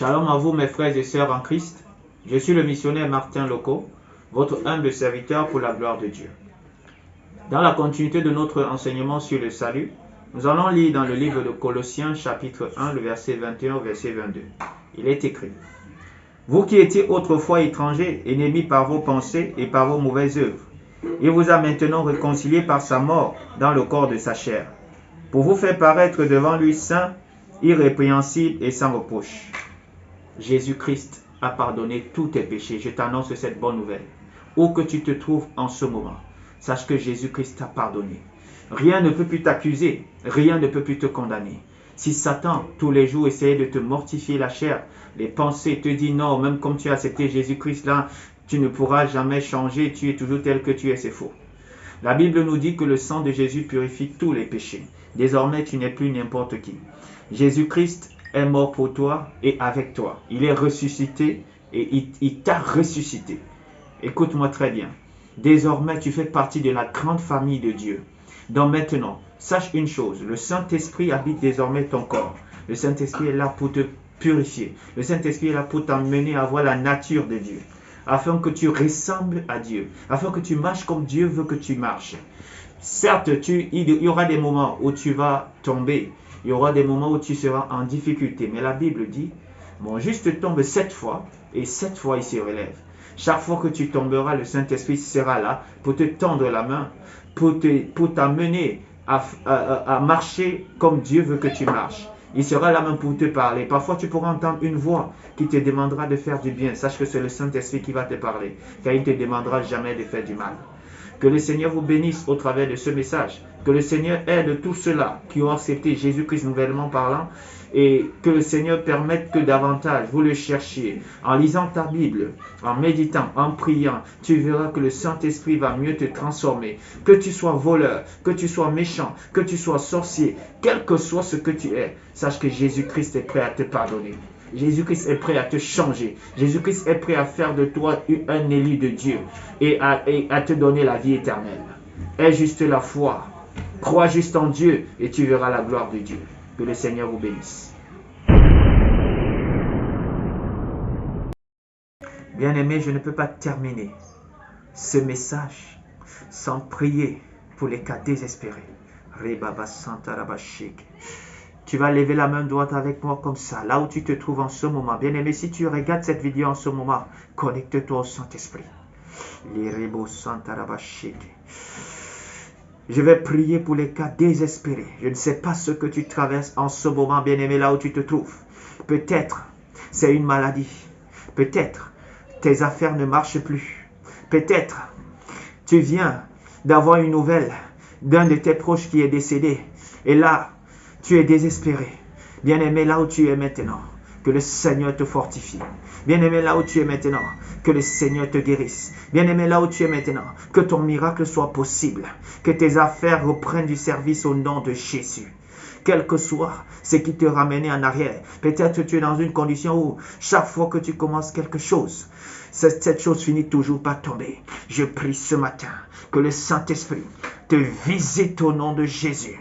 Shalom à vous mes frères et sœurs en Christ. Je suis le missionnaire Martin Loco, votre humble serviteur pour la gloire de Dieu. Dans la continuité de notre enseignement sur le salut, nous allons lire dans le livre de Colossiens chapitre 1, le verset 21 au verset 22. Il est écrit: Vous qui étiez autrefois étrangers, ennemis par vos pensées et par vos mauvaises œuvres, il vous a maintenant réconciliés par sa mort dans le corps de sa chair, pour vous faire paraître devant lui saint, irrépréhensible et sans reproche. Jésus-Christ a pardonné tous tes péchés. Je t'annonce cette bonne nouvelle. Où que tu te trouves en ce moment, sache que Jésus-Christ t'a pardonné. Rien ne peut plus t'accuser, rien ne peut plus te condamner. Si Satan, tous les jours, essayait de te mortifier la chair, les pensées te disent non, même comme tu as accepté Jésus-Christ là, tu ne pourras jamais changer, tu es toujours tel que tu es, c'est faux. La Bible nous dit que le sang de Jésus purifie tous les péchés. Désormais, tu n'es plus n'importe qui. Jésus-Christ est mort pour toi et avec toi. Il est ressuscité et il t'a ressuscité. Écoute-moi très bien. Désormais, tu fais partie de la grande famille de Dieu. Donc maintenant, sache une chose, le Saint-Esprit habite désormais ton corps. Le Saint-Esprit est là pour te purifier. Le Saint-Esprit est là pour t'emmener à voir la nature de Dieu, afin que tu ressembles à Dieu, afin que tu marches comme Dieu veut que tu marches. Certes, il y aura des moments où tu vas tomber, il y aura des moments où tu seras en difficulté, mais la Bible dit, mon juste tombe 7 fois, et 7 fois il se relève. Chaque fois que tu tomberas, le Saint-Esprit sera là pour te tendre la main, pour t'amener à marcher comme Dieu veut que tu marches. Il sera là même pour te parler. Parfois, tu pourras entendre une voix qui te demandera de faire du bien. Sache que c'est le Saint-Esprit qui va te parler, car il ne te demandera jamais de faire du mal. Que le Seigneur vous bénisse au travers de ce message. Que le Seigneur aide tous ceux-là qui ont accepté Jésus-Christ nouvellement parlant. Et que le Seigneur permette que davantage vous le cherchiez. En lisant ta Bible, en méditant, en priant, tu verras que le Saint-Esprit va mieux te transformer. Que tu sois voleur, que tu sois méchant, que tu sois sorcier, quel que soit ce que tu es, sache que Jésus-Christ est prêt à te pardonner. Jésus-Christ est prêt à te changer. Jésus-Christ est prêt à faire de toi un élu de Dieu et à te donner la vie éternelle. Aie juste la foi. Crois juste en Dieu et tu verras la gloire de Dieu. Que le Seigneur vous bénisse. Bien-aimés, je ne peux pas terminer ce message sans prier pour les cas désespérés. Tu vas lever la main droite avec moi comme ça, là où tu te trouves en ce moment. Bien-aimé, si tu regardes cette vidéo en ce moment, connecte-toi au Saint-Esprit. Je vais prier pour les cas désespérés. Je ne sais pas ce que tu traverses en ce moment, bien-aimé, là où tu te trouves. Peut-être c'est une maladie. Peut-être tes affaires ne marchent plus. Peut-être tu viens d'avoir une nouvelle d'un de tes proches qui est décédé. Et là, tu es désespéré. Bien-aimé, là où tu es maintenant, que le Seigneur te fortifie. Bien-aimé, là où tu es maintenant, que le Seigneur te guérisse. Bien-aimé, là où tu es maintenant, que ton miracle soit possible. Que tes affaires reprennent du service au nom de Jésus. Quel que soit ce qui te ramenait en arrière. Peut-être que tu es dans une condition où chaque fois que tu commences quelque chose, cette chose finit toujours par tomber. Je prie ce matin que le Saint-Esprit te visite au nom de Jésus.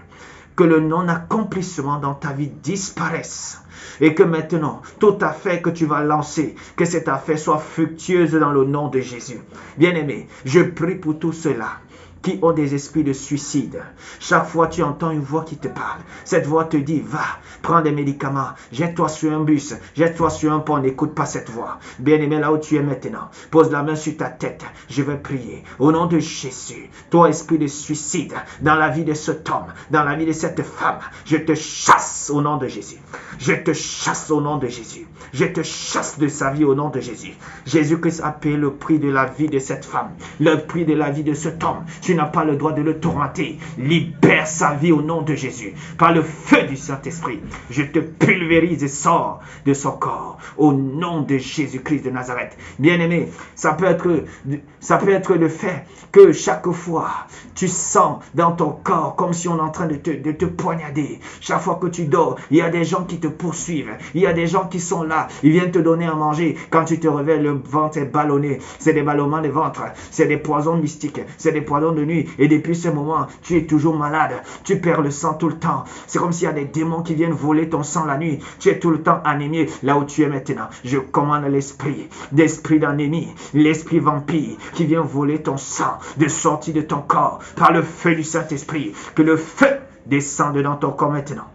Que le non-accomplissement dans ta vie disparaisse. Et que maintenant, toute affaire que tu vas lancer, que cette affaire soit fructueuse dans le nom de Jésus. Bien-aimé, je prie pour tous ceux-là qui ont des esprits de suicide. Chaque fois tu entends une voix qui te parle. Cette voix te dit, va, prends des médicaments, jette-toi sur un bus, jette-toi sur un pont, n'écoute pas cette voix. Bien-aimé, là où tu es maintenant, pose la main sur ta tête. Je vais prier. Au nom de Jésus, toi esprit de suicide, dans la vie de cet homme, dans la vie de cette femme, je te chasse au nom de Jésus. Je te chasse au nom de Jésus. Je te chasse de sa vie au nom de Jésus. Jésus-Christ a payé le prix de la vie de cette femme, le prix de la vie de cet homme. Tu n'as pas le droit de le tourmenter. Libère sa vie au nom de Jésus. Par le feu du Saint-Esprit, je te pulvérise et sors de son corps au nom de Jésus-Christ de Nazareth. Bien-aimé, ça peut être le fait que chaque fois tu sens dans ton corps comme si on est en train de te poignarder. Chaque fois que tu dors, il y a des gens qui te poursuivent. Il y a des gens qui sont là. Ils viennent te donner à manger. Quand tu te réveilles, le ventre est ballonné. C'est des ballonnements de ventre. C'est des poisons mystiques. C'est des poisons de nuit et depuis ce moment, tu es toujours malade. Tu perds le sang tout le temps. C'est comme s'il y a des démons qui viennent voler ton sang la nuit. Tu es tout le temps anémié là où tu es maintenant. Je commande l'esprit d'anémie, l'esprit vampire qui vient voler ton sang de sortie de ton corps par le feu du Saint-Esprit. Que le feu descende dans ton corps maintenant.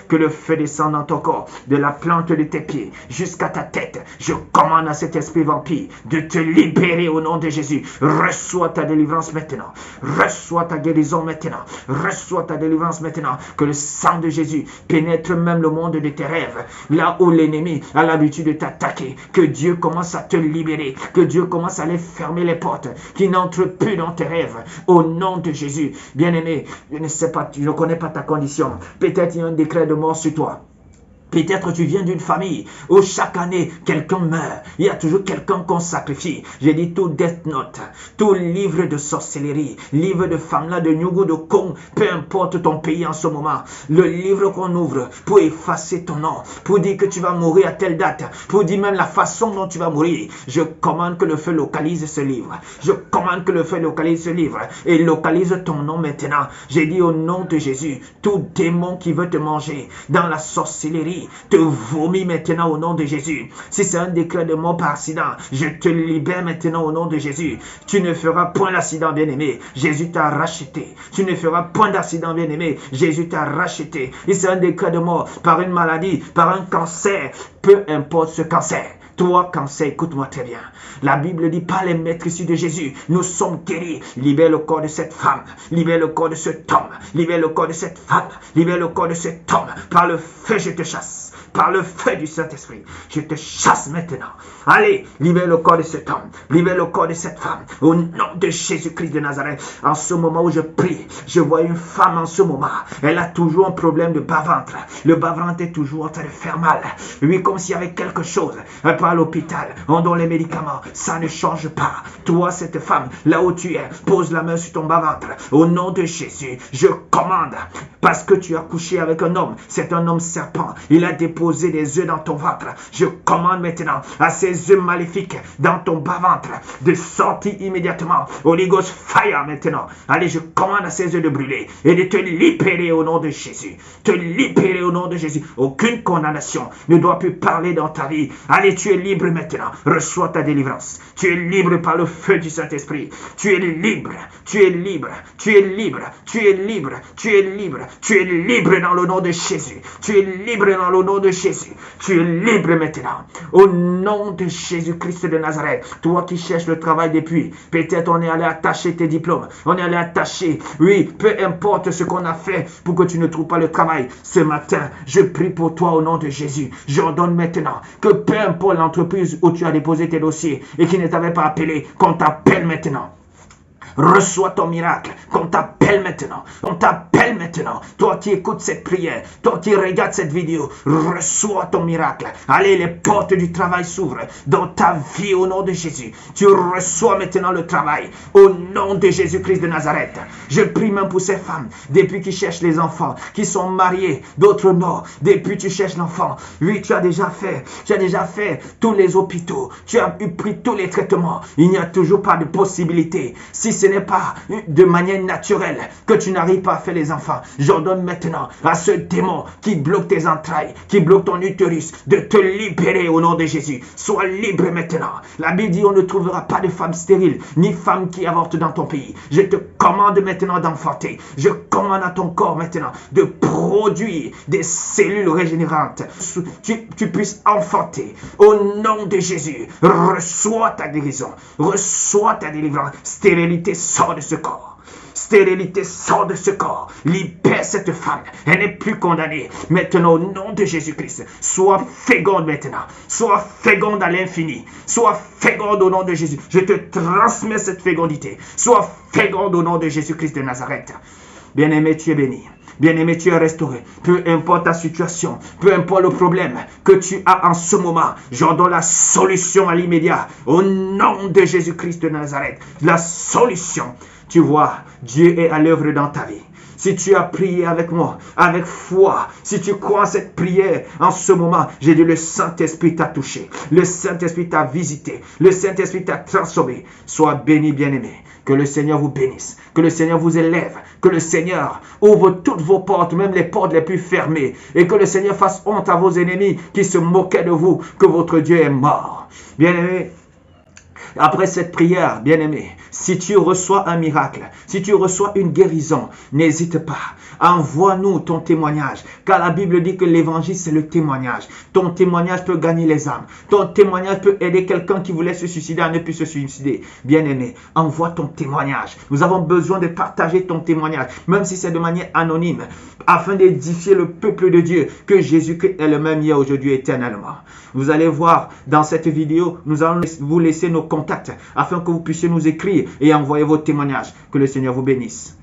Que le feu descende dans ton corps, de la plante de tes pieds jusqu'à ta tête. Je commande à cet esprit vampire de te libérer au nom de Jésus. Reçois ta délivrance maintenant. Reçois ta guérison maintenant. Reçois ta délivrance maintenant. Que le sang de Jésus pénètre même le monde de tes rêves. Là où l'ennemi a l'habitude de t'attaquer. Que Dieu commence à te libérer. Que Dieu commence à aller fermer les portes qui n'entrent plus dans tes rêves. Au nom de Jésus. Bien-aimé, je ne sais pas, je ne connais pas ta condition. Peut-être il y a un décret de mort sur toi. Peut-être tu viens d'une famille où chaque année quelqu'un meurt. Il y a toujours quelqu'un qu'on sacrifie. J'ai dit tout death note, tout livre de sorcellerie, livre de Famla, de Nyugu, de Kong, peu importe ton pays en ce moment. Le livre qu'on ouvre pour effacer ton nom, pour dire que tu vas mourir à telle date, pour dire même la façon dont tu vas mourir. Je commande que le feu localise ce livre. Je commande que le feu localise ce livre et localise ton nom maintenant. J'ai dit au nom de Jésus, tout démon qui veut te manger dans la sorcellerie, te vomit maintenant au nom de Jésus. Si c'est un décret de mort par accident, je te libère maintenant au nom de Jésus. Tu ne feras point d'accident, bien-aimé. Jésus t'a racheté. Tu ne feras point d'accident, bien-aimé. Jésus t'a racheté. Et c'est un décret de mort par une maladie, par un cancer. Peu importe ce cancer. Toi, cancer, écoute-moi très bien. La Bible dit, par les maîtres issus de Jésus, nous sommes guéris. Libère le corps de cette femme. Libère le corps de cet homme. Libère le corps de cette femme. Libère le corps de cet homme. Par le feu, je te chasse. Par le feu du Saint-Esprit, je te chasse maintenant. Allez, libère le corps de cet homme. Libère le corps de cette femme. Au nom de Jésus-Christ de Nazareth. En ce moment où je prie, je vois une femme en ce moment. Elle a toujours un problème de bas-ventre. Le bas-ventre est toujours en train de faire mal. Oui, comme s'il y avait quelque chose. Elle part à l'hôpital. On donne les médicaments. Ça ne change pas. Toi, cette femme, là où tu es, pose la main sur ton bas-ventre. Au nom de Jésus, je commande. Parce que tu as couché avec un homme. C'est un homme serpent. Il a déposé des œufs dans ton ventre. Je commande maintenant à ces œufs maléfiques dans ton bas-ventre de sortir immédiatement. Holy Ghost fire maintenant. Allez, je commande à ces œufs de brûler et de te libérer au nom de Jésus. Te libérer au nom de Jésus. Aucune condamnation ne doit plus parler dans ta vie. Allez, tu es libre maintenant. Reçois ta délivrance. Tu es libre par le feu du Saint-Esprit. Tu es libre. Tu es libre. Tu es libre. Tu es libre. Tu es libre. Tu es libre dans le nom de Jésus. Tu es libre dans le nom de Jésus. Tu es libre maintenant. Au nom de Jésus-Christ de Nazareth. Toi qui cherches le travail depuis, peut-être on est allé attacher tes diplômes. On est allé attacher. Oui, peu importe ce qu'on a fait pour que tu ne trouves pas le travail. Ce matin, je prie pour toi au nom de Jésus. J'ordonne maintenant que peu importe l'entreprise où tu as déposé tes dossiers et qui ne t'avait pas appelé, qu'on t'appelle maintenant. Reçois ton miracle, qu'on t'appelle maintenant, on t'appelle maintenant. Toi qui écoutes cette prière, toi qui regardes cette vidéo, reçois ton miracle. Allez, les portes du travail s'ouvrent dans ta vie au nom de Jésus. Tu reçois maintenant le travail au nom de Jésus-Christ de Nazareth. Je prie même pour ces femmes, depuis qu'ils cherchent les enfants, qui sont mariés, d'autres non, depuis tu cherches l'enfant. Oui, tu as déjà fait tous les hôpitaux, tu as pris tous les traitements. Il n'y a toujours pas de possibilité. Si ce n'est pas de manière naturelle que tu n'arrives pas à faire les enfants, j'ordonne maintenant à ce démon qui bloque tes entrailles, qui bloque ton utérus, de te libérer au nom de Jésus. Sois libre maintenant. La Bible dit on ne trouvera pas de femme stérile, ni femme qui avorte dans ton pays. Je te commande maintenant d'enfanter. Je commande à ton corps maintenant de produire des cellules régénérantes. Tu puisses enfanter. Au nom de Jésus, reçois ta guérison. Reçois ta délivrance. Stérilité, sors de ce corps. Stérilité, sors de ce corps. Libère cette femme. Elle n'est plus condamnée. Maintenant, au nom de Jésus-Christ, sois féconde maintenant. Sois féconde à l'infini. Sois féconde au nom de Jésus. Je te transmets cette fécondité. Sois féconde au nom de Jésus-Christ de Nazareth. Bien-aimé, tu es béni. Bien-aimé, tu es restauré. Peu importe ta situation, peu importe le problème que tu as en ce moment, j'ordonne la solution à l'immédiat. Au nom de Jésus-Christ de Nazareth, la solution. Tu vois, Dieu est à l'œuvre dans ta vie. si tu as prié avec moi, avec foi, si tu crois en cette prière, en ce moment, j'ai dit le Saint-Esprit t'a touché, le Saint-Esprit t'a visité, le Saint-Esprit t'a transformé. Sois béni, bien-aimé. Que le Seigneur vous bénisse, que le Seigneur vous élève, que le Seigneur ouvre toutes vos portes, même les portes les plus fermées, et que le Seigneur fasse honte à vos ennemis qui se moquaient de vous, que votre Dieu est mort. Bien-aimé, après cette prière, bien-aimé, si tu reçois un miracle, si tu reçois une guérison, n'hésite pas. Envoie-nous ton témoignage, car la Bible dit que l'évangile, c'est le témoignage. Ton témoignage peut gagner les âmes. Ton témoignage peut aider quelqu'un qui voulait se suicider à ne plus se suicider. Bien-aimé, envoie ton témoignage. Nous avons besoin de partager ton témoignage, même si c'est de manière anonyme, afin d'édifier le peuple de Dieu, que Jésus-Christ est le même hier, aujourd'hui, éternellement. Vous allez voir dans cette vidéo, nous allons vous laisser nos contacts afin que vous puissiez nous écrire et envoyer vos témoignages. Que le Seigneur vous bénisse.